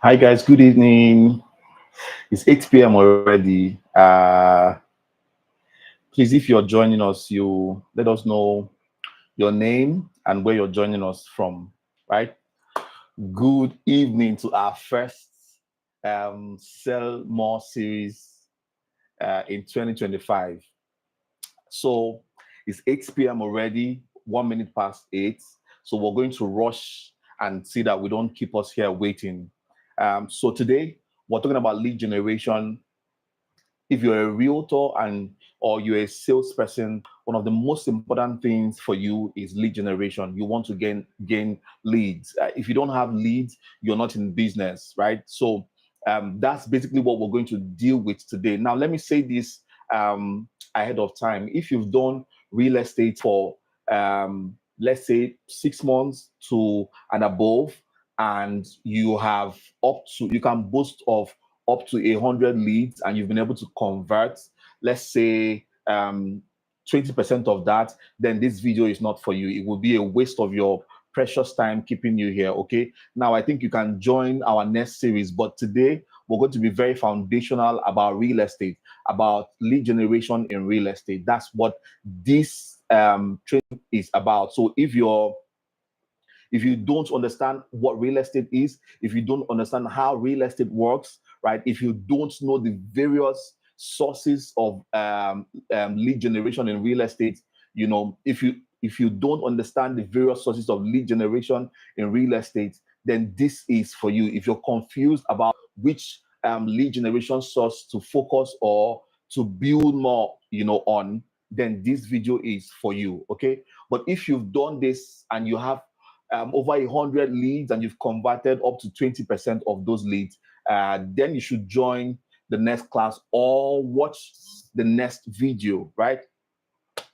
Hi guys, good evening. It's 8 p.m. already. Please, if you're joining us, you let us know your name and where you're joining us from, right? Good evening to our first Sell More series in 2025. So it's 8 p.m. already, 1 minute past 8. So we're going to rush and see that we don't keep us here waiting. So today we're talking about lead generation. If you're a realtor and or you're a salesperson, one of the most important things for you is lead generation. You want to gain leads. If you don't have leads, you're not in business, right? So that's basically what we're going to deal with today. Now, let me say this ahead of time. If you've done real estate for let's say 6 months to and above, and you can boast of up to 100 leads, and you've been able to convert, let's say, 20% of that, then this video is not for you. It will be a waste of your precious time keeping you here. Okay. Now, I think you can join our next series, but today we're going to be very foundational about real estate, about lead generation in real estate. That's what this training is about. So if you don't understand what real estate is, if you don't understand how real estate works, right? If you don't know the various sources of lead generation in real estate, if you don't understand the various sources of lead generation in real estate, then this is for you. If you're confused about which lead generation source to focus or to build more, on, then this video is for you. Okay. But if you've done this and you have over 100 leads and you've converted up to 20% of those leads, then you should join the next class or watch the next video, right?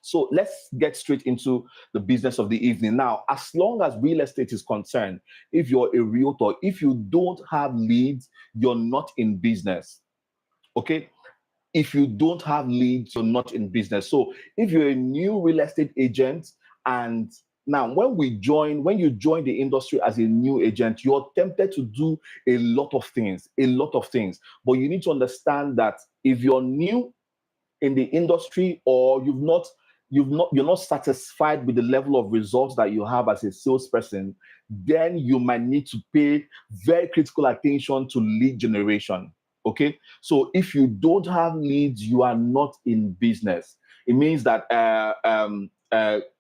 So let's get straight into the business of the evening. Now, as long as real estate is concerned, if you're a realtor, if you don't have leads, you're not in business. Okay. If you don't have leads, you're not in business. So if you're a new real estate agent, and now when you join the industry as a new agent, you're tempted to do a lot of things. But you need to understand that if you're new in the industry, or you're not satisfied with the level of results that you have as a salesperson, then you might need to pay very critical attention to lead generation. Okay. So if you don't have leads, you are not in business. It means that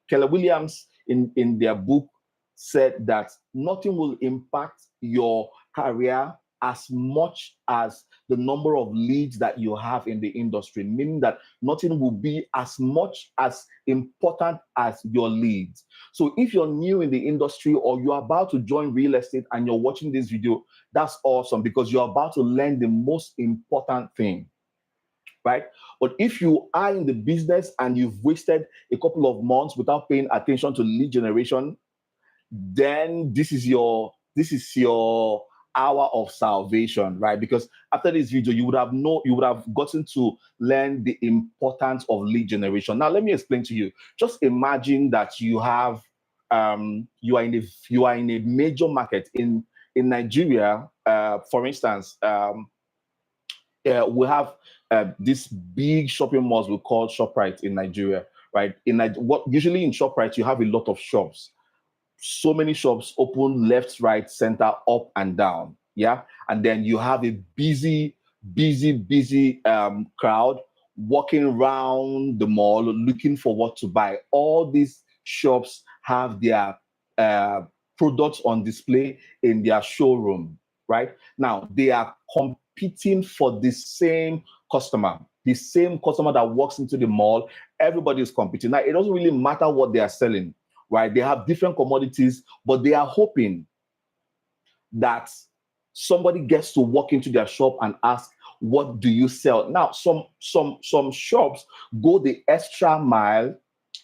Keller Williams in their book said that nothing will impact your career as much as the number of leads that you have in the industry, meaning that nothing will be as much as important as your leads. So if you're new in the industry or you're about to join real estate and you're watching this video, that's awesome, because you're about to learn the most important thing, right? But if you are in the business and you've wasted a couple of months without paying attention to lead generation, then this is your hour of salvation, right? Because after this video, you would have gotten to learn the importance of lead generation. Now, let me explain to you. Just imagine that you are in a major market in Nigeria. For instance, we have this big shopping malls we call ShopRite in Nigeria, right? What usually in ShopRite you have a lot of shops, so many shops open left, right, center, up and down. Yeah. And then you have a busy crowd walking around the mall looking for what to buy. All these shops have their uh, products on display in their showroom, right? Now, they are competing for the same customer that walks into the mall. Everybody is competing. Now, it doesn't really matter what they are selling, right? They have different commodities, but they are hoping that somebody gets to walk into their shop and ask, what do you sell? Now, some shops go the extra mile.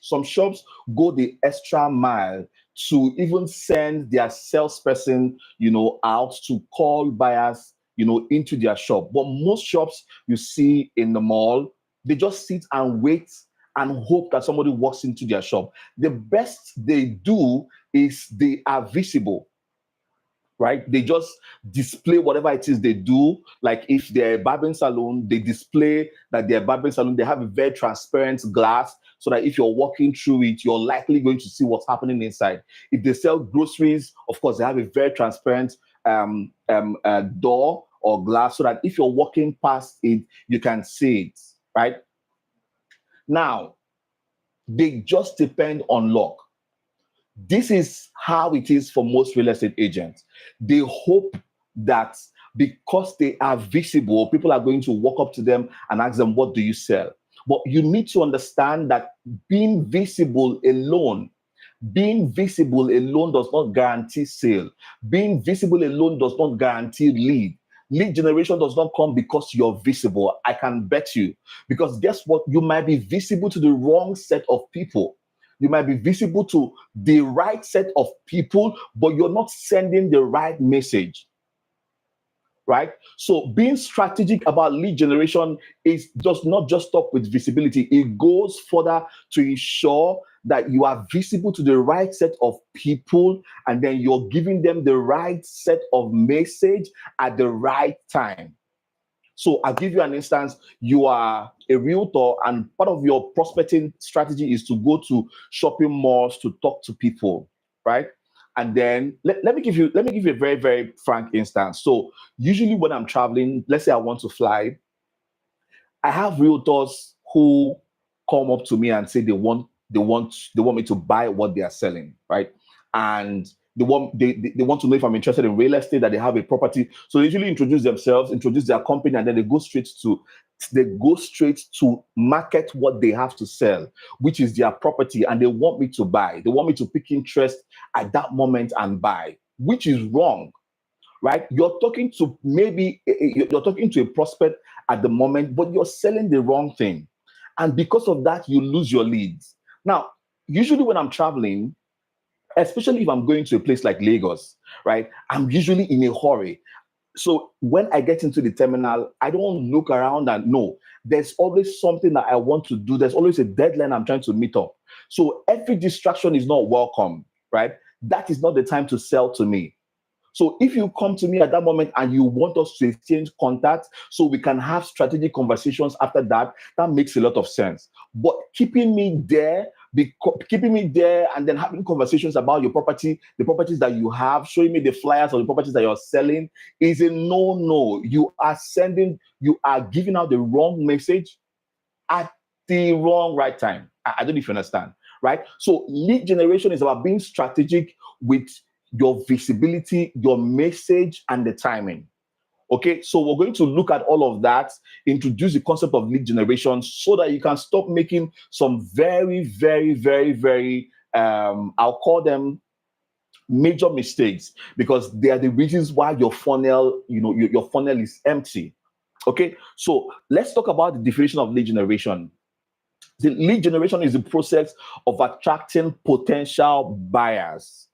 Some shops go the extra mile to even send their salesperson, out to call buyers, into their shop. But most shops you see in the mall, they just sit and wait and hope that somebody walks into their shop. The best they do is they are visible. right? They just display whatever it is they do. Like if they're a barbering salon, they display that they're a barbering salon. They have a very transparent glass so that if you're walking through it, you're likely going to see what's happening inside. If they sell groceries, of course, they have a very transparent door or glass so that if you're walking past it, you can see it, right? Now, they just depend on luck. This is how it is for most real estate agents. They hope that because they are visible, people are going to walk up to them and ask them, what do you sell? But you need to understand that being visible alone does not guarantee sale. Being visible alone does not guarantee lead. Lead generation does not come because you're visible. I can bet you. Because guess what? You might be visible to the wrong set of people. You might be visible to the right set of people, but you're not sending the right message. Right? So being strategic about lead generation does not just stop with visibility. It goes further to ensure that you are visible to the right set of people, and then you're giving them the right set of message at the right time. So I'll give you an instance. You are a realtor, and part of your prospecting strategy is to go to shopping malls to talk to people, right? And then let me give you a very, very frank instance. So usually when I'm traveling, let's say I want to fly, I have realtors who come up to me and say they want me to buy what they are selling, right? And they want to know if I'm interested in real estate, that they have a property. So they usually introduce themselves, introduce their company, and then they go straight to market what they have to sell, which is their property, and they want me to buy. They want me to pick interest at that moment and buy, which is wrong, right? You're talking to a prospect at the moment, but you're selling the wrong thing. And because of that, you lose your leads. Now, usually when I'm traveling, especially if I'm going to a place like Lagos, right, I'm usually in a hurry. So when I get into the terminal, I don't look around and know. There's always something that I want to do. There's always a deadline I'm trying to meet up. So every distraction is not welcome, right? That is not the time to sell to me. So if you come to me at that moment and you want us to exchange contacts so we can have strategic conversations after that, that makes a lot of sense. But keeping me there and then having conversations about your property, the properties that you have, showing me the flyers of the properties that you're selling is a no. You are giving out the wrong message at the wrong right time. I don't know if you understand, right? So lead generation is about being strategic with your visibility, your message, and the timing. Okay, so we're going to look at all of that, introduce the concept of lead generation so that you can stop making some very, very, very, very, I'll call them major mistakes, because they are the reasons why your funnel, your funnel is empty. Okay, so let's talk about the definition of lead generation. The lead generation is the process of attracting potential buyers,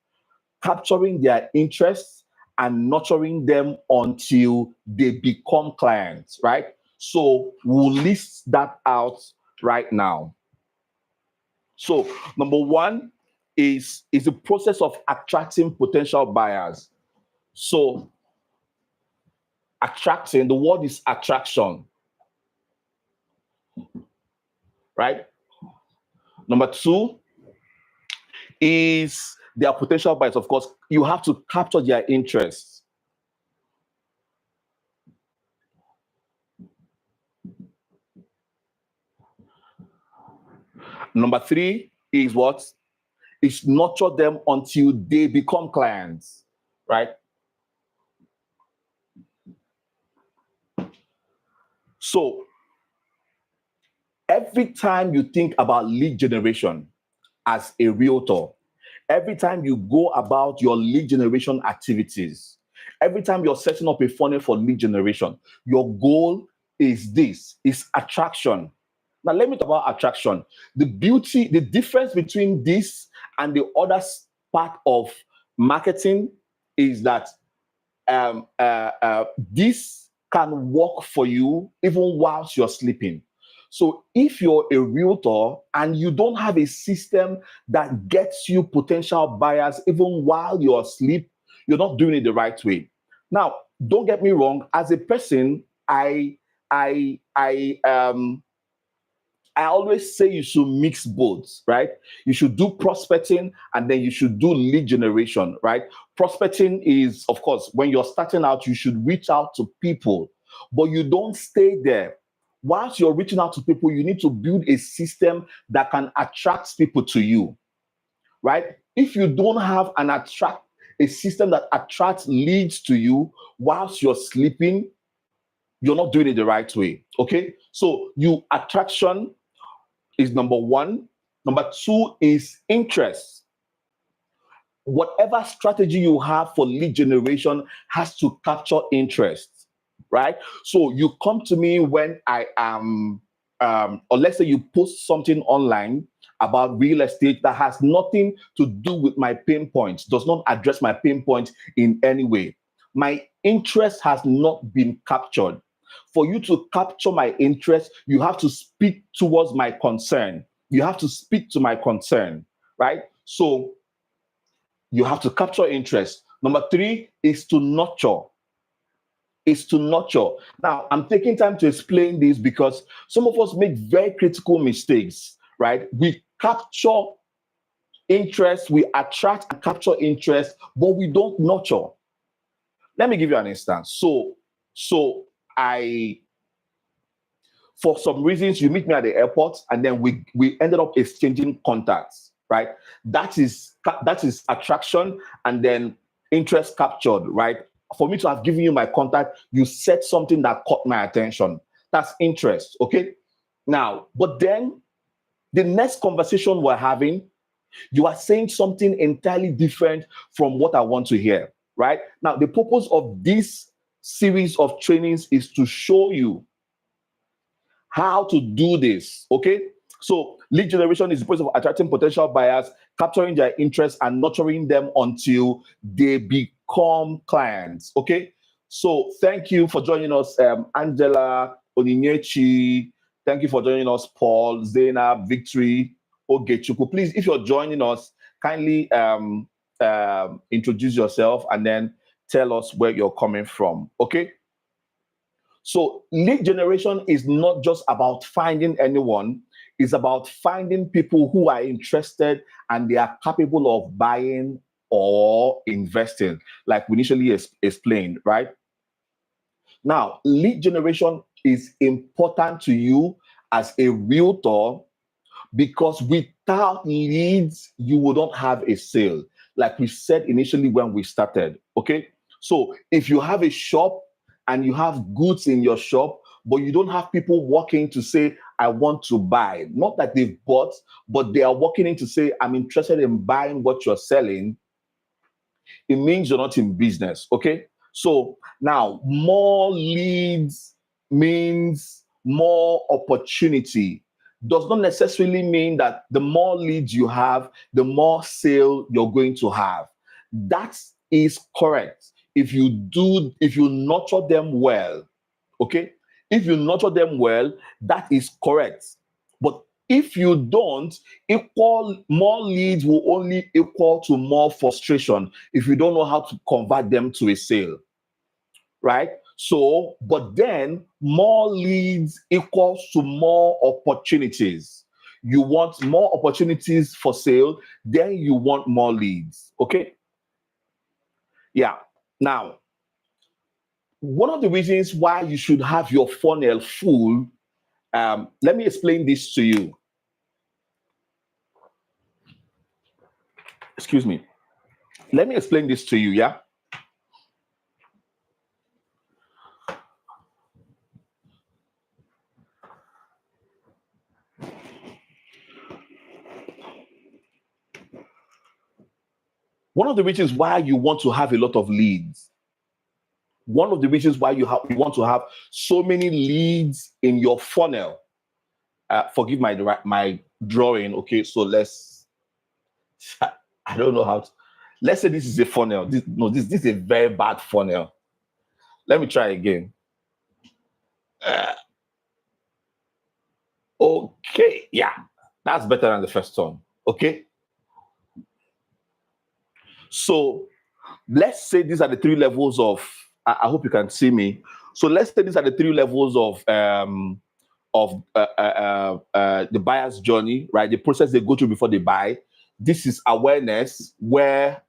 capturing their interests, and nurturing them until they become clients, right? So we'll list that out right now. So number one is the process of attracting potential buyers. So attracting, the word is attraction, right? Number two is their potential buyers. Of course, you have to capture their interests. Number three is what? Is nurture them until they become clients, right? So every time you think about lead generation as a realtor, every time you go about your lead generation activities, every time you're setting up a funnel for lead generation, your goal is attraction. Now, let me talk about attraction. The difference between this and the other part of marketing is that this can work for you even whilst you're sleeping. So if you're a realtor and you don't have a system that gets you potential buyers even while you're asleep, you're not doing it the right way. Now, don't get me wrong. As a person, I I um I always say you should mix both, right? You should do prospecting and then you should do lead generation, right? Prospecting is, of course, when you're starting out, you should reach out to people, but you don't stay there. Whilst you're reaching out to people, you need to build a system that can attract people to you, right? If you don't have a system that attracts leads to you whilst you're sleeping, you're not doing it the right way. Okay. So you attraction is number one. Number two is interest. Whatever strategy you have for lead generation has to capture interest, right? So you come to me when I am, or let's say you post something online about real estate that has nothing to do with my pain points, does not address my pain point in any way. My interest has not been captured. For you to capture my interest, you have to speak towards my concern. You have to speak to my concern, right? So you have to capture interest. Number three is to nurture. Is to nurture. Now, I'm taking time to explain this because some of us make very critical mistakes, right? We capture interest, we attract and capture interest, but we don't nurture. Let me give you an instance. So I for some reasons you meet me at the airport and then we ended up exchanging contacts, right? That is attraction and then interest captured, right? For me to have given you my contact, you said something that caught my attention. That's interest. Okay. Now, but then the next conversation we're having, you are saying something entirely different from what I want to hear, right? Now, the purpose of this series of trainings is to show you how to do this. Okay. So lead generation is the process of attracting potential buyers, capturing their interest, and nurturing them until they become clients. Okay. So thank you for joining us, Angela Oninyechi. Thank you for joining us, Paul, Zainab, Victory, Ogechuku. Please, if you're joining us, kindly introduce yourself and then tell us where you're coming from. Okay. So lead generation is not just about finding anyone, it's about finding people who are interested and they are capable of buying or investing, like we initially explained, right? Now, lead generation is important to you as a realtor because without leads, you will not have a sale, like we said initially when we started. Okay. So if you have a shop and you have goods in your shop, but you don't have people walking to say, I want to buy, not that they've bought, but they are walking in to say, I'm interested in buying what you're selling, it means you're not in business. Okay. So now more leads means more opportunity. Does not necessarily mean that the more leads you have, the more sale you're going to have. That is correct. If you nurture them well, okay? If you nurture them well, that is correct. But if you don't, equal more leads will only equal to more frustration if you don't know how to convert them to a sale, right? So, but then more leads equals to more opportunities. You want more opportunities for sale, then you want more leads. Okay. Yeah. Now, one of the reasons why you should have your funnel full, let me explain this to you. Excuse me. Let me explain this to you. Yeah. One of the reasons why you want to have a lot of leads, one of the reasons why you want to have so many leads in your funnel. Forgive my drawing. Okay, so let's. I don't know how to. Let's say this is a funnel. This is a very bad funnel. Let me try again. Okay, yeah, that's better than the first one. Okay, so let's say these are the three levels of, I hope you can see me. So let's say these are the three levels of the buyer's journey, right? The process they go through before they buy. This is awareness, where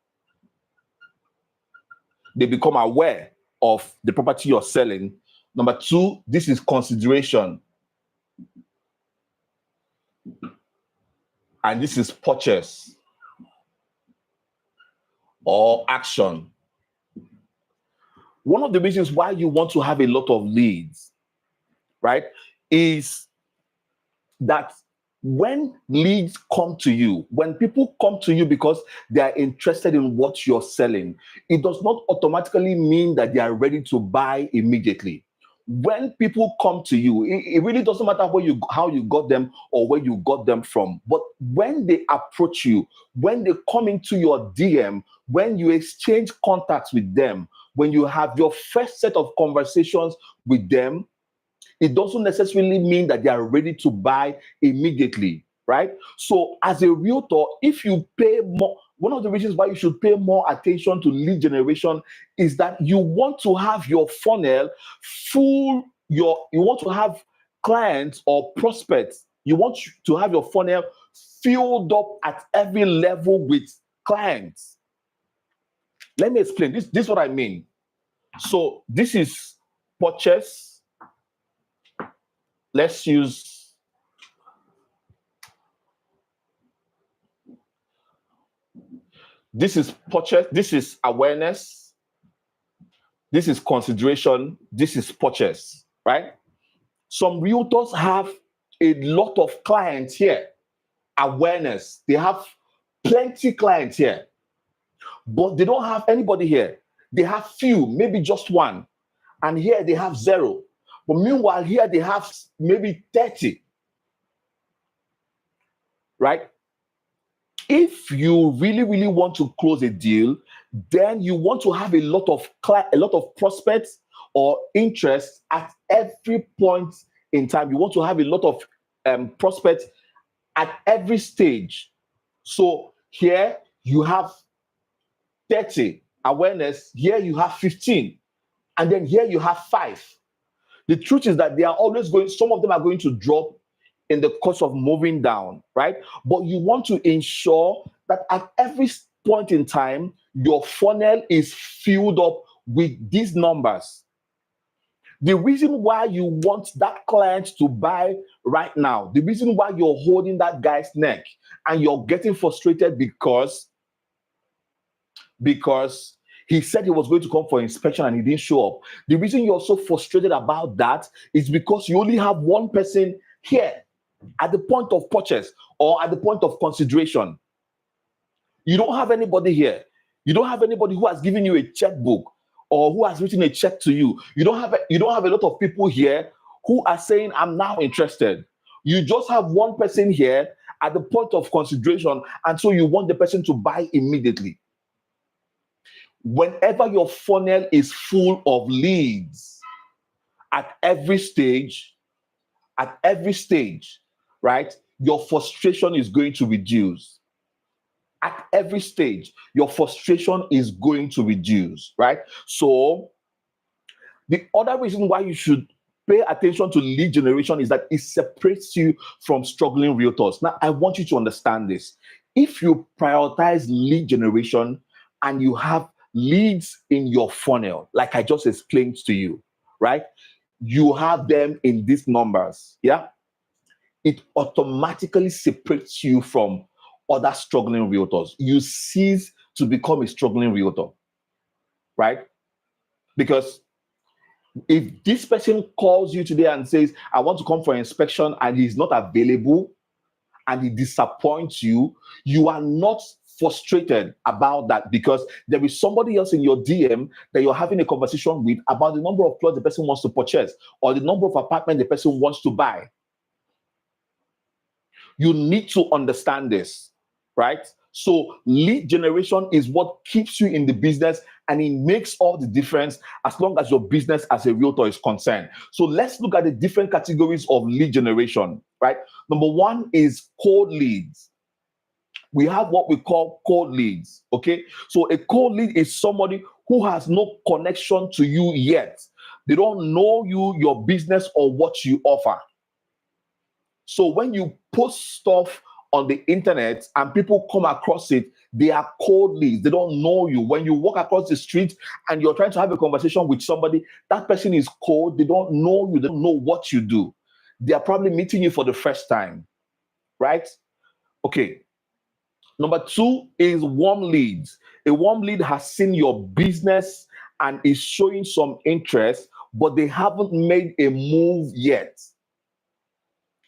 they become aware of the property you're selling. Number two, this is consideration. And this is purchase or action. One of the reasons why you want to have a lot of leads, right, is that when leads come to you, when people come to you because they are interested in what you're selling, it does not automatically mean that they are ready to buy immediately. When people come to you, it really doesn't matter how you got them or where you got them from. But when they approach you, when they come into your DM, when you exchange contacts with them, when you have your first set of conversations with them, it doesn't necessarily mean that they are ready to buy immediately, right? So as a realtor, if you pay more, one of the reasons why you should pay more attention to lead generation is that you want to have your funnel full, you want to have clients or prospects, you want to have your funnel filled up at every level with clients. Let me explain. This is what I mean. So this is purchase. Let's use this is purchase, this is awareness, this is consideration, this is purchase, right? Some realtors have a lot of clients here. Awareness, they have plenty clients here, but they don't have anybody here. They have few, maybe just one, and here they have zero. But meanwhile, here they have maybe 30, right? If you really want to close a deal, then you want to have a lot of prospects or interest at every point in time. You want to have a lot of prospects at every stage. So here you have 30 awareness, here you have 15, and then here you have 5. The truth is that they are always going, some of them are going to drop in the course of moving down, right? But you want to ensure that at every point in time, your funnel is filled up with these numbers. The reason why you want that client to buy right now, the reason why you're holding that guy's neck and you're getting frustrated because he said he was going to come for inspection and he didn't show up. The reason you're so frustrated about that is because you only have one person here at the point of purchase or at the point of consideration. You don't have anybody here. You don't have anybody who has given you a checkbook or who has written a check to you. You don't have a lot of people here who are saying, I'm now interested. You just have one person here at the point of consideration, and so you want the person to buy immediately. Whenever your funnel is full of leads at every stage, right, your frustration is going to reduce. At every stage, your frustration is going to reduce, right? So the other reason why you should pay attention to lead generation is that it separates you from struggling realtors. Now, I want you to understand this. If you prioritize lead generation and you have leads in your funnel, like I just explained to you, right? You have them in these numbers, yeah? It automatically separates you from other struggling realtors. You cease to become a struggling realtor, right? Because if this person calls you today and says, I want to come for inspection, and he's not available and he disappoints you, you are not frustrated about that, because there is somebody else in your DM that you're having a conversation with about the number of plots the person wants to purchase or the number of apartments the person wants to buy. You need to understand this, right? So lead generation is what keeps you in the business, and it makes all the difference as long as your business as a realtor is concerned. So let's look at the different categories of lead generation, right? Number one is cold leads. we have what we call cold leads. Okay, so a cold lead is somebody who has no connection to you yet. They don't know you, your business, or what you offer. So when you post stuff on the internet and people come across it, they are cold leads. They don't know you. When you walk across the street and you're trying to have a conversation with somebody, that person is cold. They don't know you. They don't know what you do. They are probably meeting you for the first time, right? Okay. Number two is warm leads. A warm lead has seen your business and is showing some interest, but they haven't made a move yet.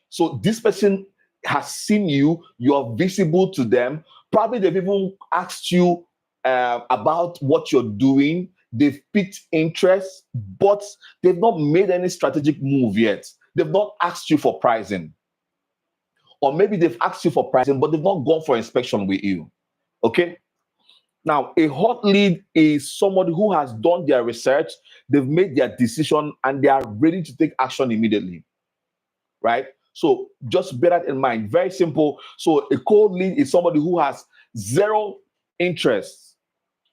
So this person has seen you, you're visible to them. Probably they've even asked you about what you're doing. They've piqued interest, but they've not made any strategic move yet. They've not asked you for pricing. Or maybe they've asked you for pricing, but they've not gone for inspection with you. Okay? Now, a hot lead is somebody who has done their research, they've made their decision, and they are ready to take action immediately. Right? So just bear that in mind. Very simple. So a cold lead is somebody who has zero interest.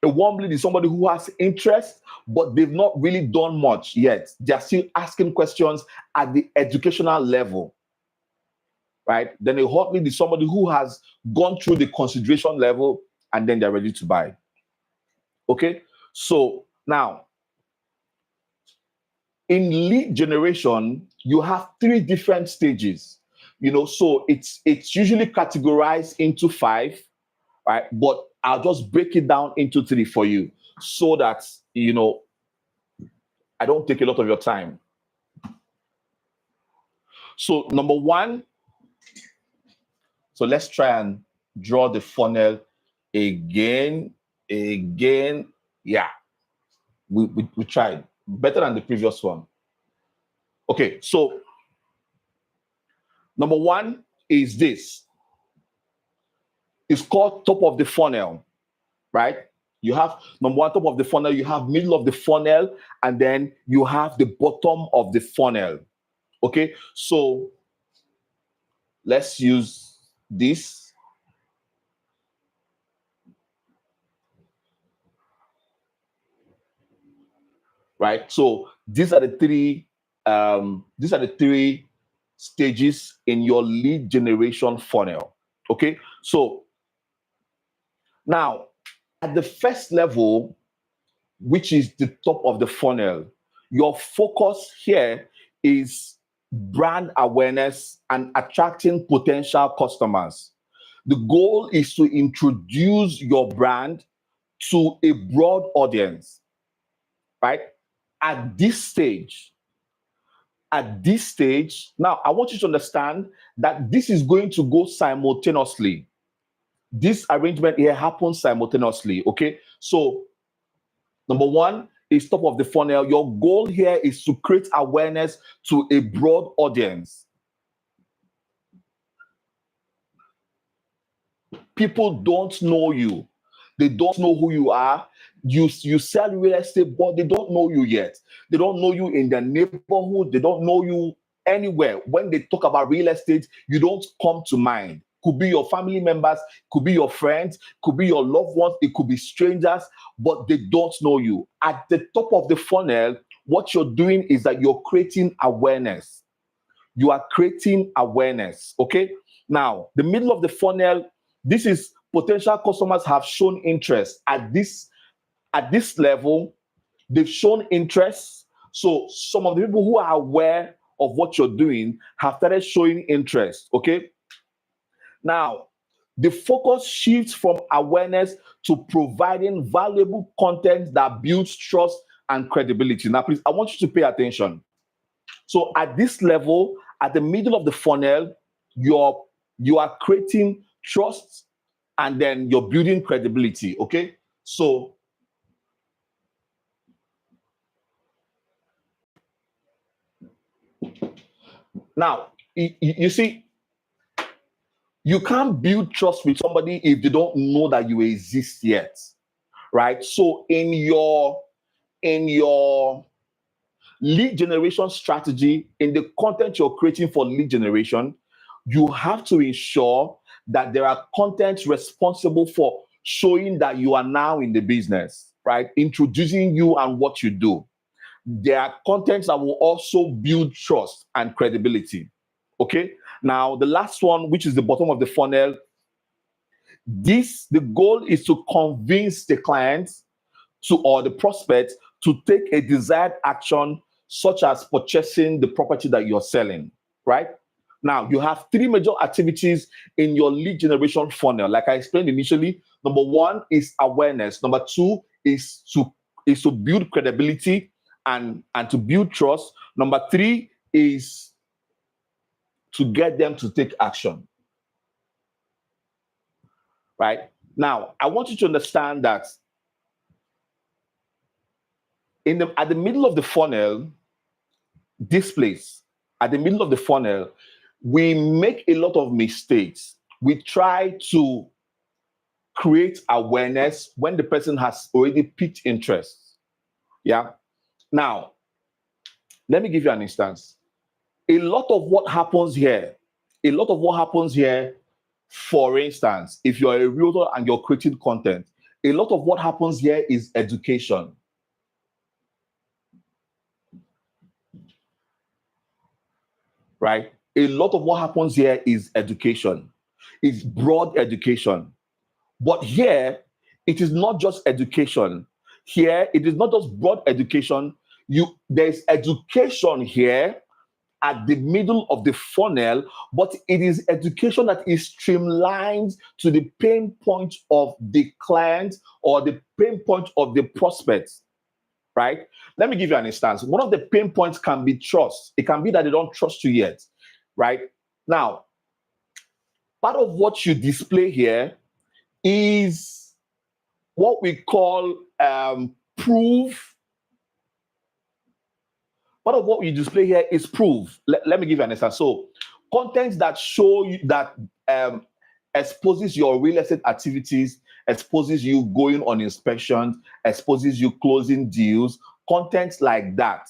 A warm lead is somebody who has interest, but they've not really done much yet. They're still asking questions at the educational level. Right? Then a hot lead is somebody who has gone through the consideration level and then they're ready to buy. Okay? So now, in lead generation, you have three different stages. So it's usually categorized into five, right? But I'll just break it down into three for you so that I don't take a lot of your time. So number one, so let's try and draw the funnel again. Yeah, we tried better than the previous one. Okay, so number one is this. It's called top of the funnel, right? You have number one, top of the funnel, you have middle of the funnel, and then you have the bottom of the funnel. Okay, so let's use this. Right? So these are the three stages in your lead generation funnel. Okay, so now at the first level, which is the top of the funnel, your focus here is brand awareness and attracting potential customers. The goal is to introduce your brand to a broad audience, right? At this stage, now I want you to understand that this is going to go simultaneously. This arrangement here happens simultaneously, okay? So number one is top of the funnel. Your goal here is to create awareness to a broad audience. People don't know you. They don't know who you are. You sell real estate, but they don't know you yet. They don't know you in their neighborhood. They don't know you anywhere. When they talk about real estate, you don't come to mind. Could be your family members, could be your friends, could be your loved ones, it could be strangers, but they don't know you. At the top of the funnel, what you're doing is that you're creating awareness. You are creating awareness. Okay. Now, the middle of the funnel, this is potential customers have shown interest at this level. They've shown interest. So some of the people who are aware of what you're doing have started showing interest. Okay. Now, the focus shifts from awareness to providing valuable content that builds trust and credibility. Now, please, I want you to pay attention. So at this level, at the middle of the funnel, you are creating trust and then you're building credibility. Okay. So now you see, you can't build trust with somebody if they don't know that you exist yet. Right. So in your lead generation strategy, in the content you're creating for lead generation, you have to ensure that there are contents responsible for showing that you are now in the business, right? Introducing you and what you do. There are contents that will also build trust and credibility. Okay. Now, the last one, which is the bottom of the funnel, the goal is to convince the client or the prospect to take a desired action, such as purchasing the property that you're selling, right? Now, you have three major activities in your lead generation funnel. Like I explained initially, number one is awareness. Number two is to build credibility and to build trust. Number three is to get them to take action, right? Now, I want you to understand that at the middle of the funnel, this place, at the middle of the funnel, we make a lot of mistakes. We try to create awareness when the person has already piqued interest. Yeah. Now, let me give you an instance. A lot of what happens here, for instance, if you're a realtor and you're creating content, a lot of what happens here is education. Right? A lot of what happens here is education. It's broad education. But here, it is not just education. Here, it is not just broad education. There's education here at the middle of the funnel, but it is education that is streamlined to the pain point of the client or the pain point of the prospect, right? Let me give you an instance. One of the pain points can be trust. It can be that they don't trust you yet, right? Now, part of what you display here is what we call proof. Part of what you display here is proof. Let me give you an example. So, content that show you that exposes your real estate activities, exposes you going on inspections, exposes you closing deals. Content like that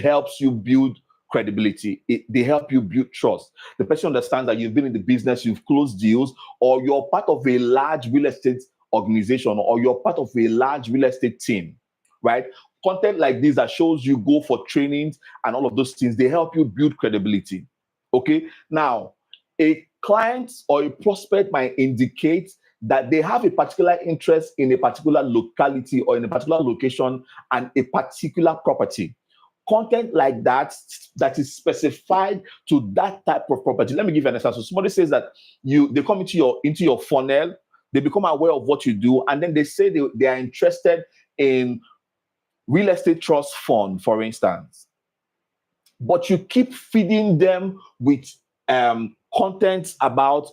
helps you build credibility. They help you build trust. The person understands that you've been in the business, you've closed deals, or you're part of a large real estate organization, or you're part of a large real estate team, right? Content like this that shows you go for trainings and all of those things, they help you build credibility. Okay. Now, a client or a prospect might indicate that they have a particular interest in a particular locality or in a particular location and a particular property. Content like that is specified to that type of property. Let me give you an example. So somebody says that they come into your funnel, they become aware of what you do, and then they say they are interested in real estate trust fund, for instance. But you keep feeding them with content about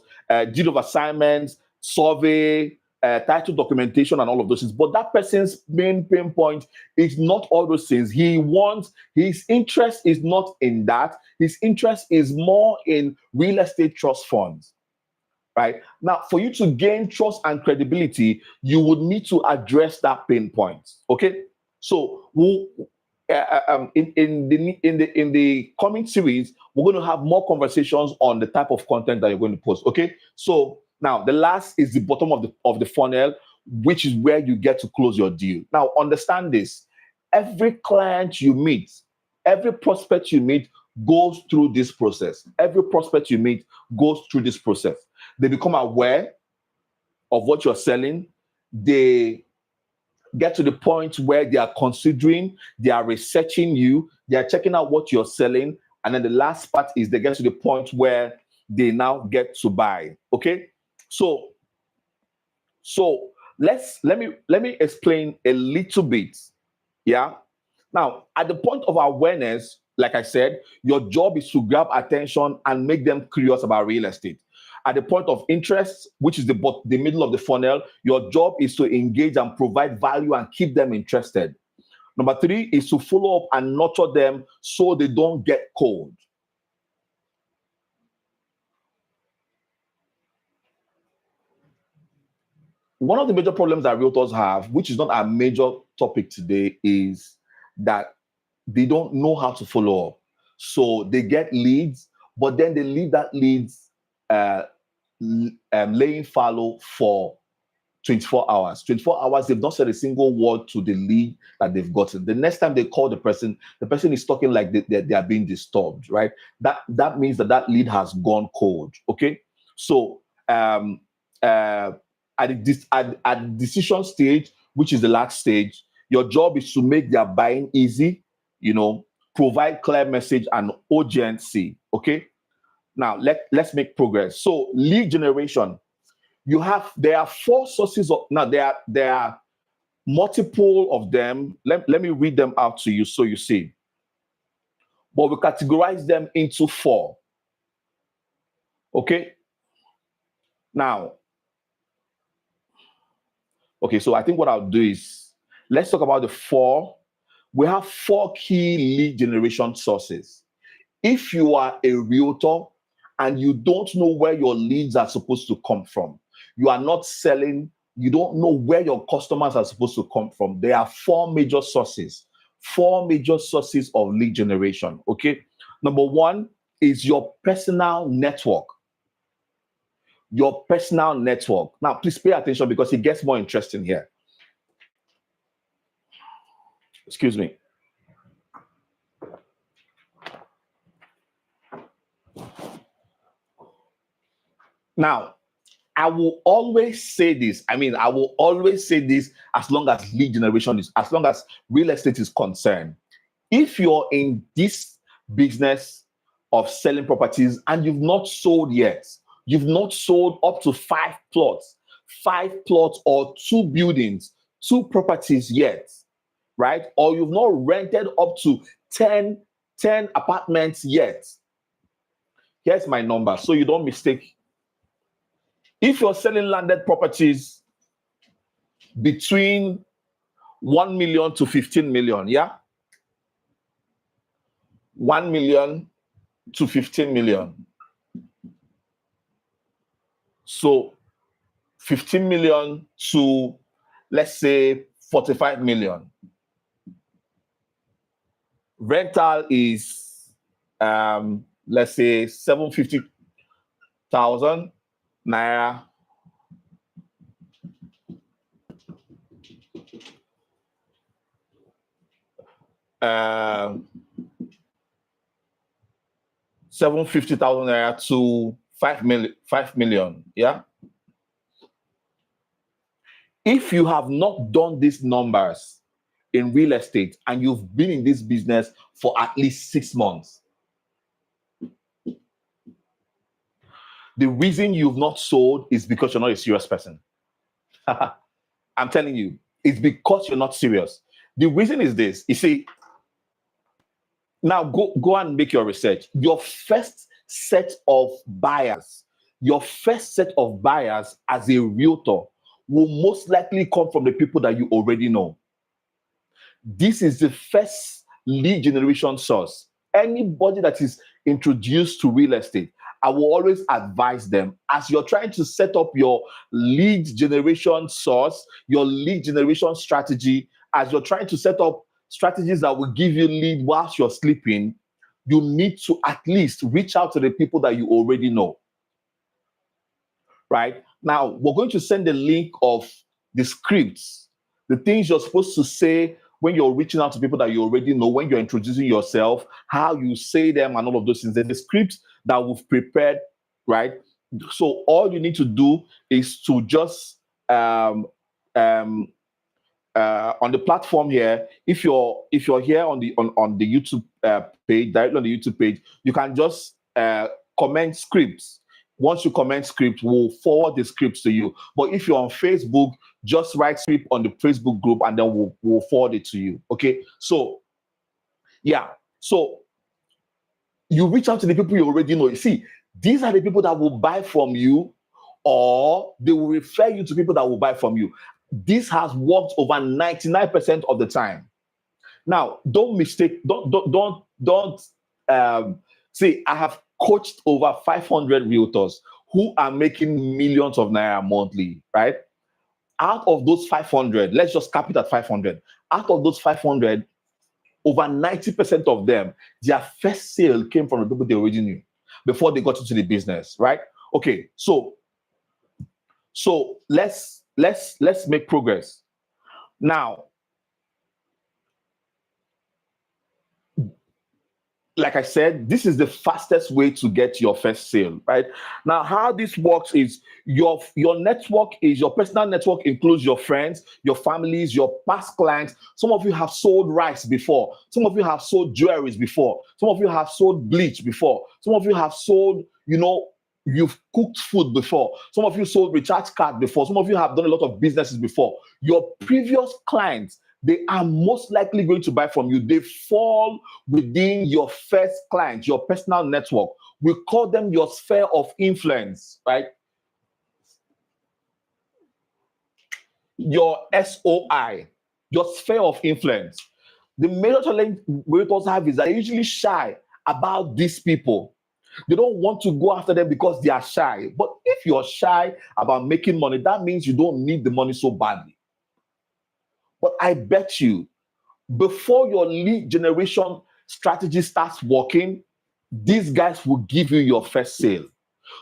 deed of assignments, survey, title documentation, and all of those things. But that person's main pain point is not all those things. His interest is not in that. His interest is more in real estate trust funds. Right? Now, for you to gain trust and credibility, you would need to address that pain point. Okay? So in the coming series, we're going to have more conversations on the type of content that you're going to post. Okay. So now the last is the bottom of the funnel, which is where you get to close your deal. Now understand this: every client you meet, every prospect you meet goes through this process. Every prospect you meet goes through this process. They become aware of what you're selling. They get to the point where they are considering, they are researching you, they are checking out what you're selling. And then the last part is they get to the point where they now get to buy. Okay. So let me explain a little bit. Yeah. Now, at the point of awareness, like I said, your job is to grab attention and make them curious about real estate. At the point of interest, which is the middle of the funnel, your job is to engage and provide value and keep them interested. Number three is to follow up and nurture them so they don't get cold. One of the major problems that realtors have, which is not a major topic today, is that they don't know how to follow up. So they get leads, but then they leave that leads laying fallow for 24 hours. 24 hours, they've not said a single word to the lead that they've gotten. The next time they call the person is talking like they are being disturbed, right? That means that lead has gone cold. Okay. So at the decision stage, which is the last stage, your job is to make their buying easy, provide clear message and urgency. Okay. Now let's make progress. So lead generation. There are four sources of, now there are multiple of them. Let me read them out to you so you see. But we categorize them into four. Okay. Now, okay, so I think what I'll do is let's talk about the four. We have four key lead generation sources. If you are a realtor and you don't know where your leads are supposed to come from, you are not selling, you don't know where your customers are supposed to come from, there are four major sources of lead generation. Okay. Number one is your personal network. Your personal network. Now, please pay attention because it gets more interesting here. Excuse me. Now, I will always say this. As long as lead generation as long as real estate is concerned. If you're in this business of selling properties and you've not sold yet, you've not sold up to five plots or two buildings, two properties yet, right? Or you've not rented up to 10 apartments yet. Here's my number so you don't mistake. If you're selling landed properties between 1 million to 15 million, yeah? 1 million to 15 million. So 15 million to, let's say, 45 million. Rental is, let's say, 750,000 naira. Um, 750,000 naira to 5 million. Yeah. If you have not done these numbers in real estate and you've been in this business for at least 6 months, the reason you've not sold is because you're not a serious person. I'm telling you, it's because you're not serious. The reason is this. You see, now go and make your research. Your first set of buyers as a realtor will most likely come from the people that you already know. This is the first lead generation source. Anybody that is introduced to real estate, I will always advise them as you're trying to set up your lead generation source, your lead generation strategy, as you're trying to set up strategies that will give you lead whilst you're sleeping, you need to at least reach out to the people that you already know. Right? Now, we're going to send the link of the scripts, the things you're supposed to say when you're reaching out to people that you already know, when you're introducing yourself, how you say them and all of those things. There's the scripts that we've prepared, right? So all you need to do is to just on the platform here, if you're here on the YouTube page, directly on the YouTube page, you can just comment scripts. Once you comment script, we'll forward the scripts to you. But if you're on Facebook, just write script on the Facebook group and then we'll forward it to you. Okay. So yeah. So you reach out to the people you already know. You see, these are the people that will buy from you, or they will refer you to people that will buy from you. This has worked over 99% of the time. Now, don't see, I have coached over 500 realtors who are making millions of naira monthly, right? Out of those 500, let's just cap it at 500. Out of those 500, over 90% of them, their first sale came from the people they already knew before they got into the business, right? Okay, so So let's make progress. Now, like I said, this is the fastest way to get your first sale, right? Now, how this works is your network is your personal network includes your friends, your families, your past clients. Some of you have sold rice before. Some of you have sold jewelries before. Some of you have sold bleach before. Some of you have sold, you've cooked food before. Some of you sold recharge card before. Some of you have done a lot of businesses before. Your previous clients, they are most likely going to buy from you. They fall within your first client, your personal network. We call them your sphere of influence, right? Your SOI, your sphere of influence. The major challenge realtors have is that they're usually shy about these people. They don't want to go after them because they are shy. But if you're shy about making money, that means you don't need the money so badly. But I bet you, before your lead generation strategy starts working, these guys will give you your first sale.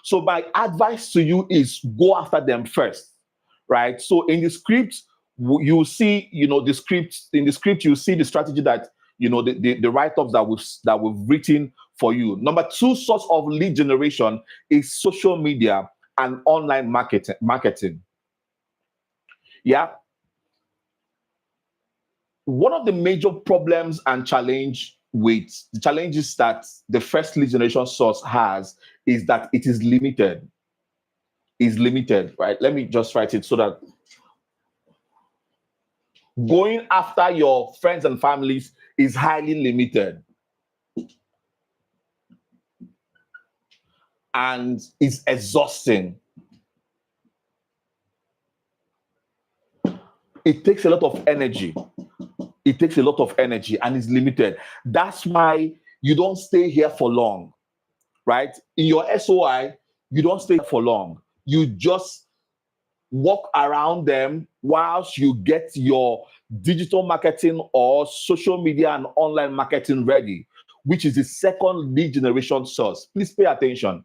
So my advice to you is go after them first, right? So in the script, you see, the script. In the script, you see the strategy that the write-ups that we've written for you. Number two source of lead generation is social media and online marketing. Yeah. One of the major problems and challenges that the first lead generation source has is that it is limited. Is limited, right? Let me just write it so that going after your friends and families is highly limited and is exhausting. It takes a lot of energy. It takes a lot of energy and is limited. That's why you don't stay here for long, right? In your SOI, you don't stay for long. You just walk around them whilst you get your digital marketing or social media and online marketing ready, which is the second lead generation source. Please pay attention.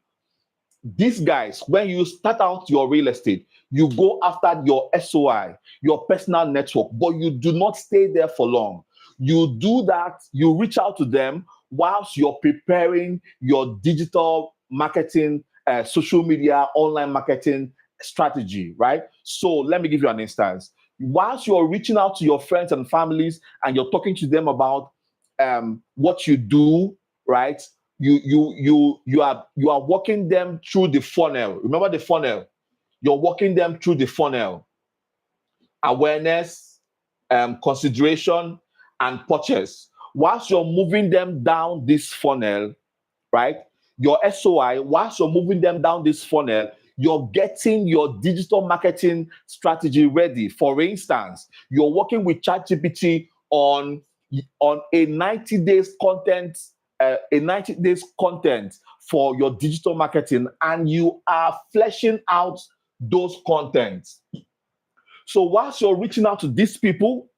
These guys, when you start out your real estate, you go after your SOI, your personal network, but you do not stay there for long. You do that, you reach out to them whilst you're preparing your digital marketing, social media, online marketing strategy, right? So let me give you an instance. Whilst you're reaching out to your friends and families and you're talking to them about what you do, right? You are walking them through the funnel. Remember the funnel. You're walking them through the funnel. Awareness, consideration, and purchase. Whilst you're moving them down this funnel, right? Your SOI, whilst you're moving them down this funnel, you're getting your digital marketing strategy ready. For instance, you're working with ChatGPT on a 90 days content, for your digital marketing, and you are fleshing out those contents. So whilst you're reaching out to these people,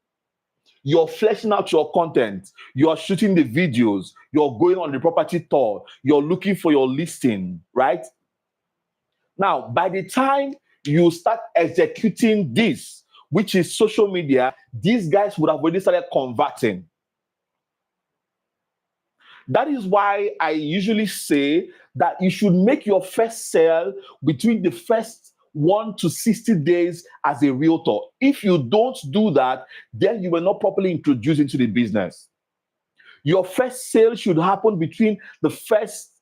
you're fleshing out your content, you're shooting the videos, you're going on the property tour, you're looking for your listing, right? Now, by the time you start executing this, which is social media, these guys would have already started converting. That is why I usually say that you should make your first sale between the first 1 to 60 days as a realtor. If you don't do that, then you were not properly introduced into the business. Your first sale should happen between the first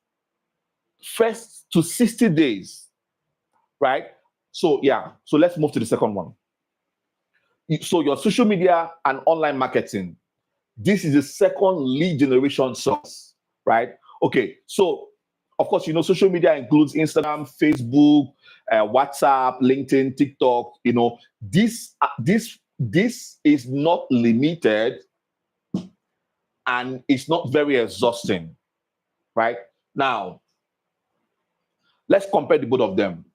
to 60 days, right? So let's move to the second one. So your social media and online marketing. This is the second lead generation source, right? Okay, so of course, social media includes Instagram, Facebook, WhatsApp, LinkedIn, TikTok. This is not limited and it's not very exhausting, right? Now, let's compare the both of them.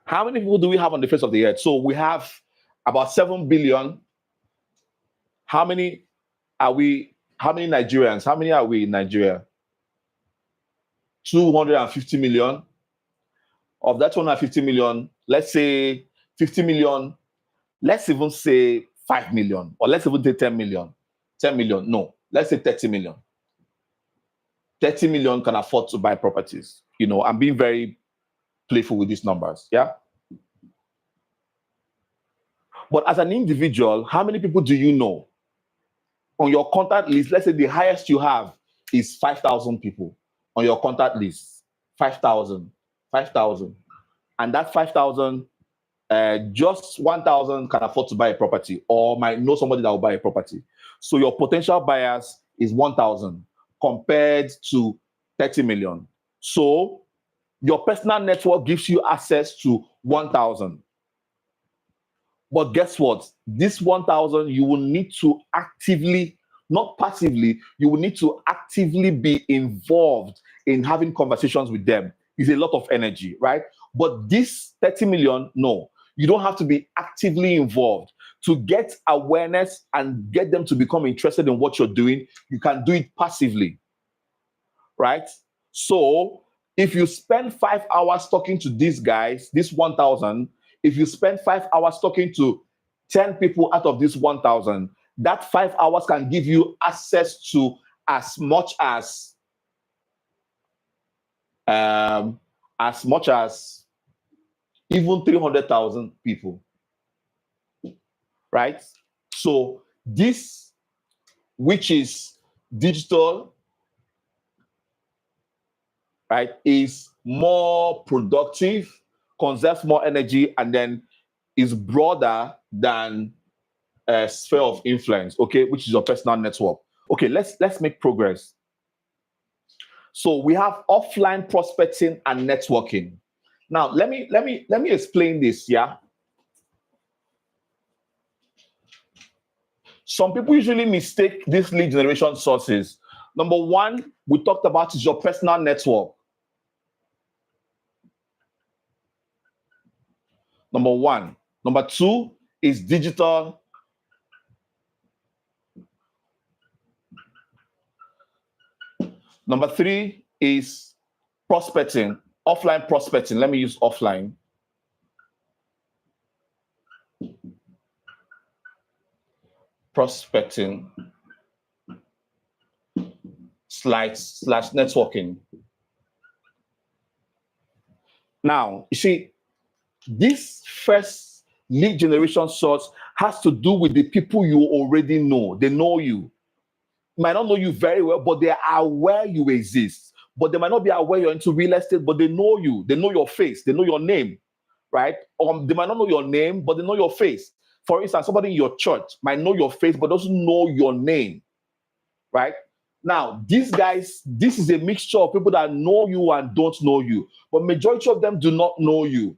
How many people do we have on the face of the earth? So we have about 7 billion. How many Nigerians? How many are we in Nigeria? 250 million. Of that 250 million, let's say 50 million, let's even say 5 million, or let's even say 10 million. 10 million, no, let's say 30 million. 30 million can afford to buy properties. I'm being very playful with these numbers. Yeah. But as an individual, how many people do you know on your contact list? Let's say the highest you have is 5,000 people on your contact list. 5,000. And that 5,000, just 1,000 can afford to buy a property or might know somebody that will buy a property. So your potential buyers is 1,000 compared to 30 million. So your personal network gives you access to 1,000. But guess what? This 1,000, you will need to actively, not passively, you will need to actively be involved in having conversations with them. It's a lot of energy, right? But this 30 million, no, you don't have to be actively involved. To get awareness and get them to become interested in what you're doing, you can do it passively, right? So if you spend 5 hours talking to these guys, this 1,000, if you spend 5 hours talking to 10 people out of this 1,000, that 5 hours can give you access to as much as even 300,000 people, right? So this, which is digital, right, is more productive, conserves more energy, and then is broader than a sphere of influence, okay, which is your personal network. Okay, let's make progress. So we have offline prospecting and networking. Now let me explain this. Yeah, some people usually mistake these lead generation sources. Number one, we talked about is your personal network. Number one. Number two is digital. Number three is prospecting, offline prospecting. Let me use offline. Prospecting slash networking. Now, you see, this first lead generation source has to do with the people you already know. They know you. Might not know you very well, but they are aware you exist. But they might not be aware you're into real estate, but they know you. They know your face. They know your name, right? They might not know your name, but they know your face. For instance, somebody in your church might know your face, but doesn't know your name, right? Now, these guys, this is a mixture of people that know you and don't know you, but majority of them do not know you.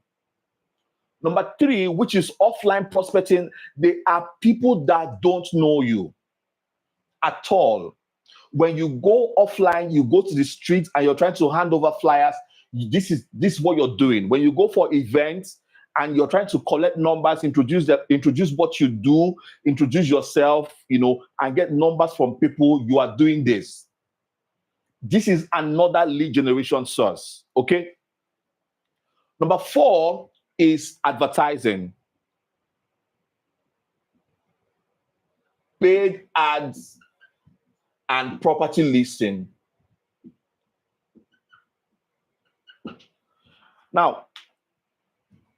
Number three, which is offline prospecting, they are people that don't know you at all. When you go offline, you go to the streets and you're trying to hand over flyers. This is what you're doing. When you go for events and you're trying to collect numbers, introduce what you do, introduce yourself, and get numbers from people, you are doing this. This is another lead generation source. Okay. Number four is advertising. Paid ads and property listing. Now,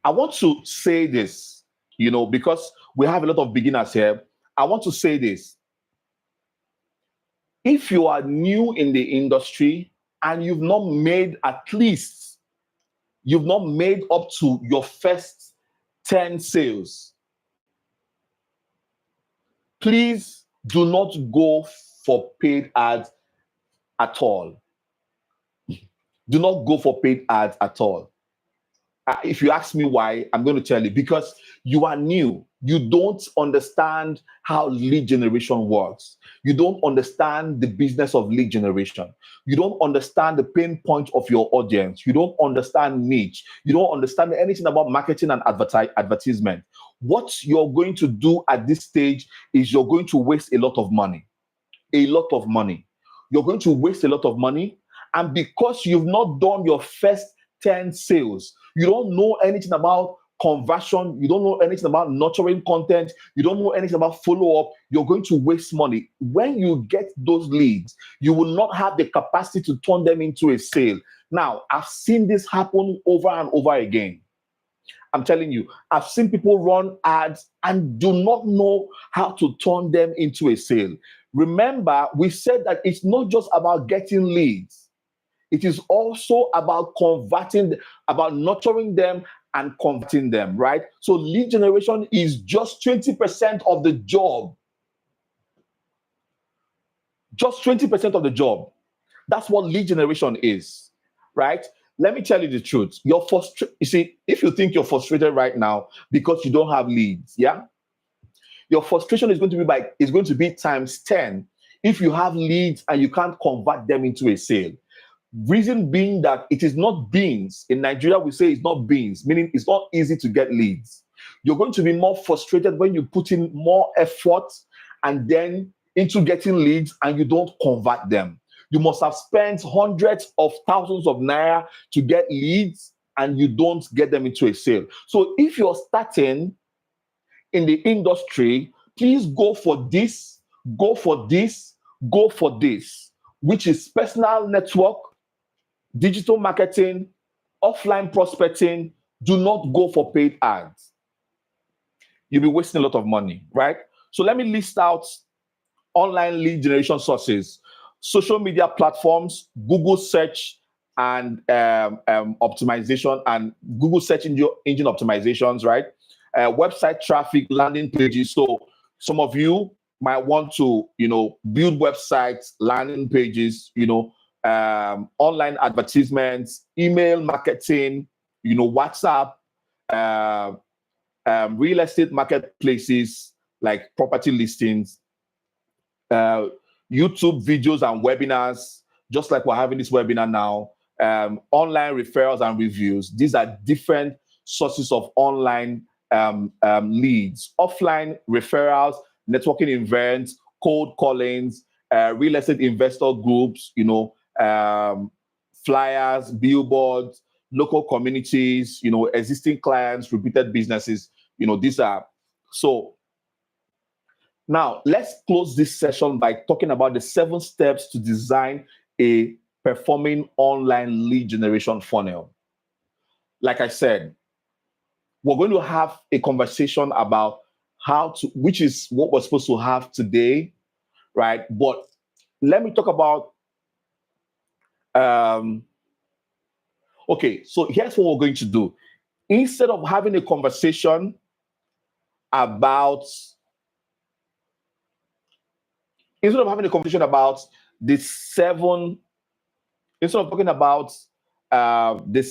I want to say this, because we have a lot of beginners here. I want to say this. If you are new in the industry and you've not made up to your first 10 sales, please do not go for paid ads at all. Do not go for paid ads at all. If you ask me why, I'm going to tell you, because you are new. You don't understand how lead generation works. You don't understand the business of lead generation. You don't understand the pain point of your audience. You don't understand niche. You don't understand anything about marketing and advertisement. What you're going to do at this stage is you're going to waste a lot of money. A lot of money. You're going to waste a lot of money, And because you've not done your first 10 sales, you don't know anything about conversion, you don't know anything about nurturing content, you don't know anything about follow-up, you're going to waste money. When you get those leads, you will not have the capacity to turn them into a sale. Now, I've seen this happen over and over again. I'm telling you, I've seen people run ads and do not know how to turn them into a sale. Remember, we said that it's not just about getting leads. It is also about converting, about nurturing them and converting them, right? So lead generation is just 20% of the job. Just 20% of the job. That's what lead generation is, right? Let me tell you the truth. You're frustrated. You see, if you think you're frustrated right now because you don't have leads, yeah, your frustration is going to be times 10 if you have leads and you can't convert them into a sale. Reason being that it is not beans. In Nigeria, we say it's not beans, meaning it's not easy to get leads. You're going to be more frustrated when you put in more effort and then into getting leads and you don't convert them. You must have spent hundreds of thousands of naira to get leads and you don't get them into a sale. So if you're starting in the industry, please go for this, go for this, go for this, which is personal network, digital marketing, offline prospecting. Do not go for paid ads. You'll be wasting a lot of money, right? So let me list out online lead generation sources: social media platforms, Google search and optimization, and Google search engine optimizations, right? Website traffic, landing pages. So some of you might want to, build websites, landing pages, online advertisements, email marketing, WhatsApp, real estate marketplaces like property listings, YouTube videos and webinars, just like we're having this webinar now, online referrals and reviews. These are different sources of online leads. Offline referrals, networking events, cold callings, real estate investor groups, flyers, billboards, local communities, existing clients, repeated businesses. These are so. Now, let's close this session by talking about the 7 steps to design a performing online lead generation funnel. Like I said, we're going to have a conversation about which is what we're supposed to have today, right? But let me talk about, okay, so here's what we're going to do. Instead of having a conversation about the 7, instead of talking about the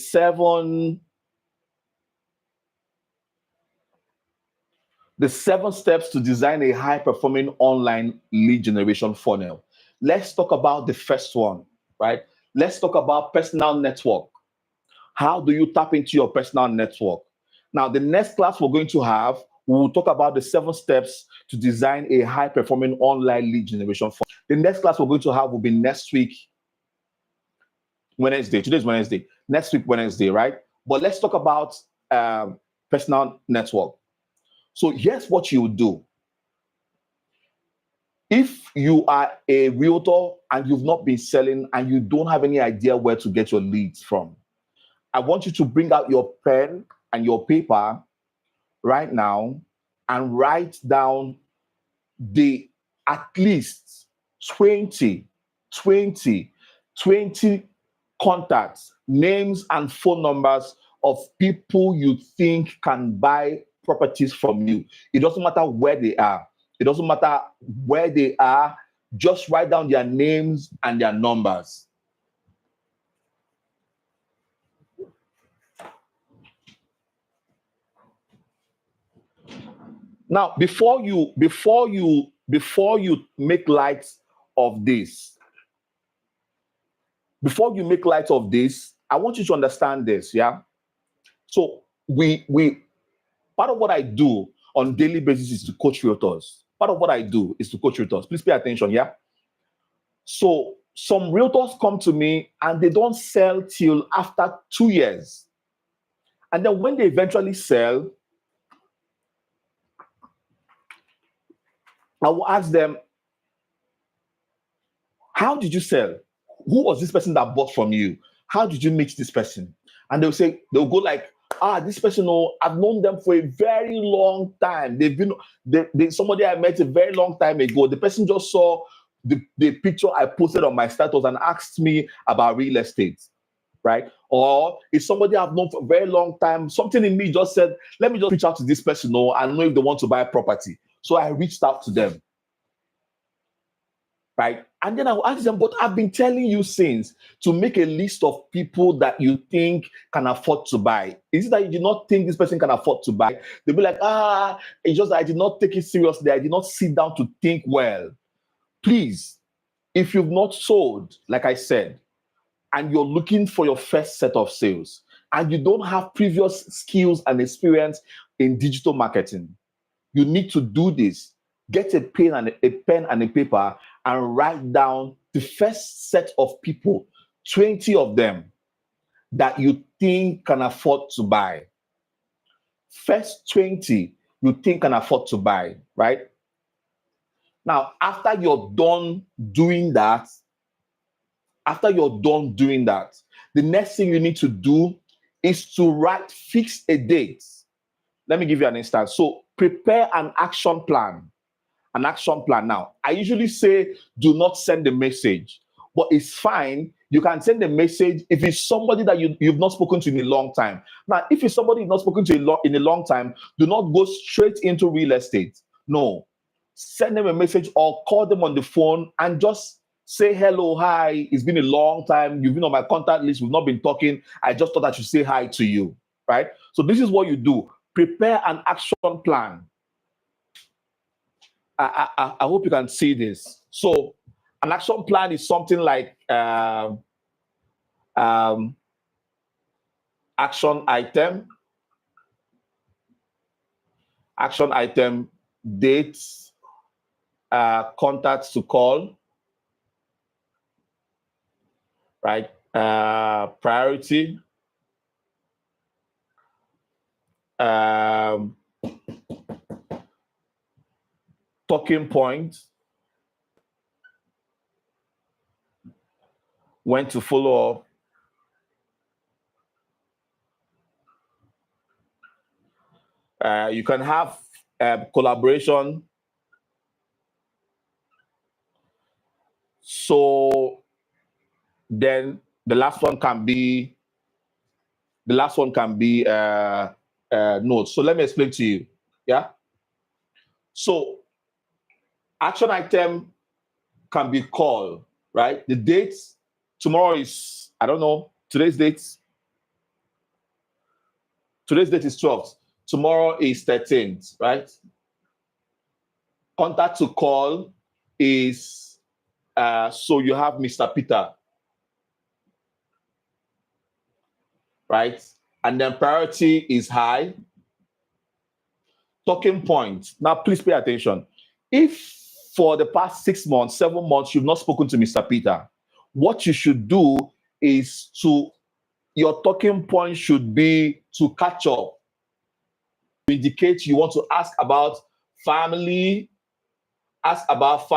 7 steps to design a high-performing online lead generation funnel, let's talk about the first one, right? Let's talk about personal network. How do you tap into your personal network? Now, the next class we're going to have, we'll talk about the 7 steps to design a high-performing online lead generation funnel. The next class we're going to have will be next week, Wednesday. Today's Wednesday. Next week, Wednesday, right? But let's talk about personal network. So here's what you do. If you are a realtor and you've not been selling and you don't have any idea where to get your leads from, I want you to bring out your pen and your paper right now and write down the at least 20 contacts, names, and phone numbers of people you think can buy properties from you. It doesn't matter where they are. It doesn't matter where they are. Just write down their names and their numbers. Now, before you make light of this, I want you to understand this, yeah? So we part of what I do on daily basis is to coach realtors. Part of what I do is to coach realtors. Please pay attention, yeah? So some realtors come to me and they don't sell till after 2 years. And then when they eventually sell, I will ask them, how did you sell? Who was this person that bought from you? How did you meet this person? And they'll go like, this person, I've known them for a very long time. They've been somebody I met a very long time ago. The person just saw the picture I posted on my status and asked me about real estate, right? Or it's somebody I've known for a very long time. Something in me just said, let me just reach out to this person, and know if they want to buy a property. So I reached out to them. Right. And then I will ask them, but I've been telling you since to make a list of people that you think can afford to buy. Is it that you do not think this person can afford to buy? They'll be like, it's just that I did not take it seriously. I did not sit down to think well. Please, if you've not sold, like I said, and you're looking for your first set of sales, and you don't have previous skills and experience in digital marketing, you need to do this. Get a pen and a paper and write down the first set of people, 20 of them, that you think can afford to buy. First 20 you think can afford to buy, right? Now, after you're done doing that, the next thing you need to do is to fix a date. Let me give you an instance. So prepare an action plan. Now, I usually say do not send a message, but it's fine. You can send a message if it's somebody that you've not spoken to in a long time. Now, if it's somebody you've not spoken to in a long time, do not go straight into real estate. No, send them a message or call them on the phone and just say hello, hi. It's been a long time. You've been on my contact list. We've not been talking. I just thought I should say hi to you, right? So this is what you do. Prepare an action plan. I hope you can see this. So an action plan is something like action item, dates, contacts to call, right? Priority, talking point, when to follow up, you can have collaboration. So then the last one can be notes. So let me explain to you. Yeah. So action item can be call, right? The date tomorrow is, I don't know, today's date is 12th. Tomorrow is 13th, right? Contact to call is, so you have Mr. Peter, right? And then priority is high. Talking point. Now, please pay attention. If for the past 6 months, 7 months, you've not spoken to Mr. Peter, what you should do is your talking point should be to catch up. Indicate you want to ask about family, ask about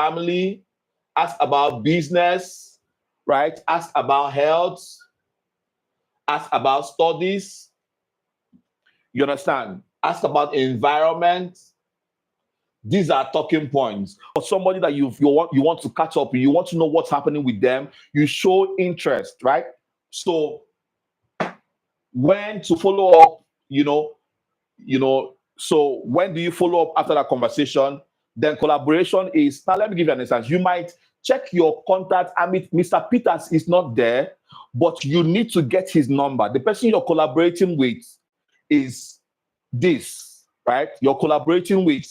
business, right? Ask about health, ask about studies. You understand? Ask about environment. These are talking points. For somebody that you want to catch up, you want to know what's happening with them, you show interest, right? So when to follow up, so when do you follow up after that conversation? Then collaboration is, now let me give you an instance. You might check your contact. I mean, Mr. Peters is not there, but you need to get his number. The person you're collaborating with is this, right? You're collaborating with,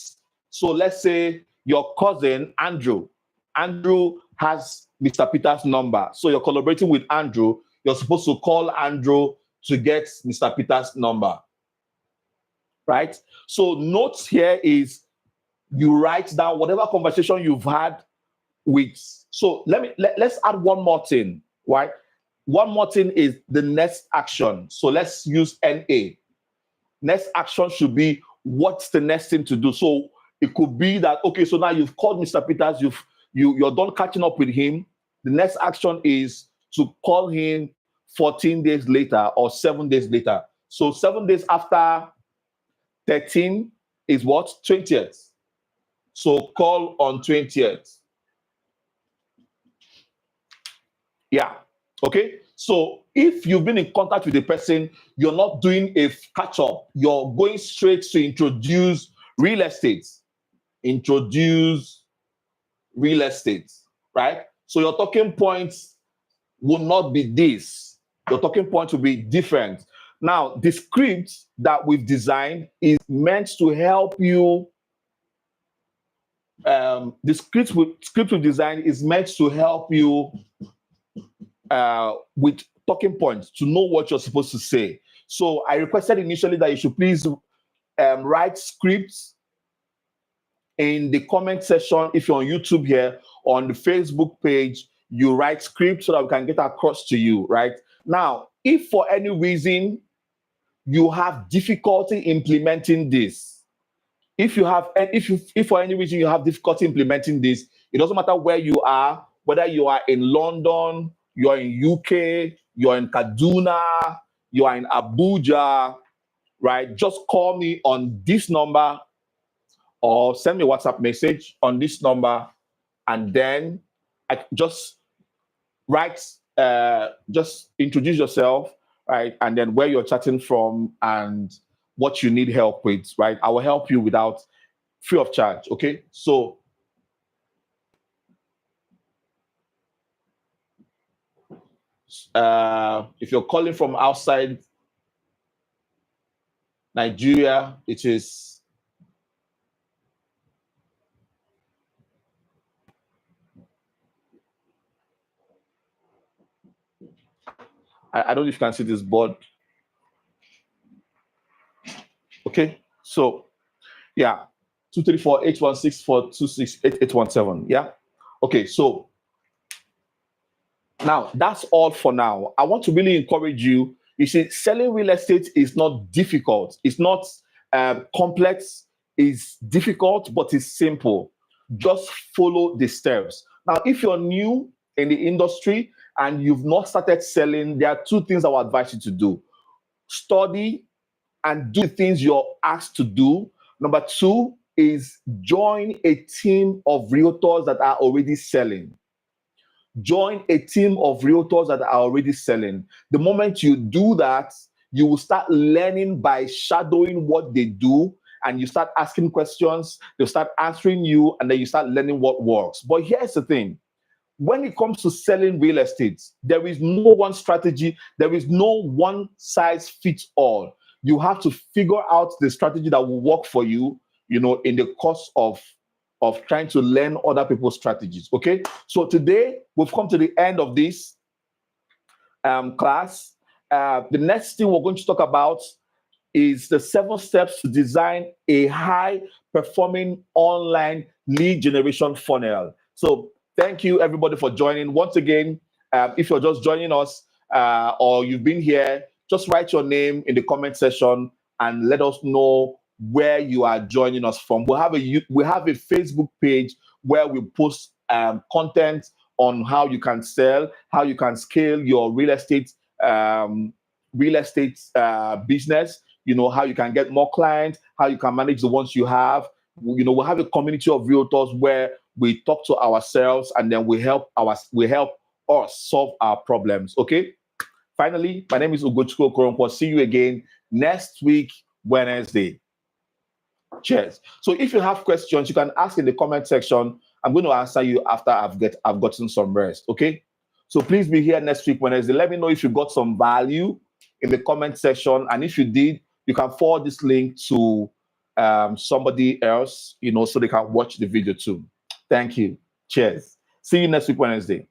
so let's say your cousin, Andrew. Andrew has Mr. Peters' number. So you're collaborating with Andrew. You're supposed to call Andrew to get Mr. Peters' number, right? So notes here is you write down whatever conversation you've had with So let's add one more thing, right? One more thing is the next action. So let's use NA. Next action should be, what's the next thing to do? So it could be that, okay, so now you've called Mr. Peters, you're done catching up with him. The next action is to call him 14 days later or 7 days later. So 7 days after 13 is what? 20th. So call on 20th. Yeah. Okay. So if you've been in contact with the person, you're not doing a catch up, you're going straight to introduce real estate. Introduce real estate, right? So your talking points will not be this. Your talking points will be different. Now, the script that we've designed is meant to help you. The script we've designed is meant to help you with talking points, to know what you're supposed to say. So I requested initially that you should please write scripts in the comment section. If you're on YouTube here, on the Facebook page, you write scripts so that we can get across to you, right? Now, if for any reason you have difficulty implementing this, if for any reason you have difficulty implementing this, it doesn't matter where you are, whether you are in London, you're in UK, you're in Kaduna, you are in Abuja, right? Just call me on this number or send me a WhatsApp message on this number, and then I just write, just introduce yourself, right? And then where you're chatting from and what you need help with, right? I will help you without free of charge, okay? So if you're calling from outside Nigeria, it is I don't know if you can see this board. Okay, so yeah, 234-816-426-8817. Yeah. Okay, so now that's all for now. I want to really encourage you. You see, selling real estate is not difficult. It's not complex. It's difficult, but it's simple. Just follow the steps. Now, if you're new in the industry and you've not started selling, there are two things I would advise you to do. Study and do the things you're asked to do. Number two is join a team of realtors that are already selling. Join a team of realtors that are already selling. The moment you do that, you will start learning by shadowing what they do, and you start asking questions, they'll start answering you, and then you start learning what works. But here's the thing. When it comes to selling real estate, there is no one strategy. There is no one size fits all. You have to figure out the strategy that will work for you, in the course of trying to learn other people's strategies. Okay. So today we've come to the end of this class. The next thing we're going to talk about is the 7 steps to design a high performing online lead generation funnel. So thank you everybody for joining. Once again, if you're just joining us or you've been here, just write your name in the comment section and let us know where you are joining us from. We have a Facebook page where we post content on how you can sell, how you can scale your real estate business. How you can get more clients, how you can manage the ones you have. We'll have a community of realtors where we talk to ourselves and then we help us solve our problems. Okay. Finally, my name is Ugochukwu Okoronkwo. See you again next week, Wednesday. Cheers. So if you have questions, you can ask in the comment section. I'm going to answer you after I've gotten some rest. Okay. So please be here next week, Wednesday. Let me know if you got some value in the comment section. And if you did, you can forward this link to somebody else, so they can watch the video too. Thank you. Cheers. See you next week, Wednesday.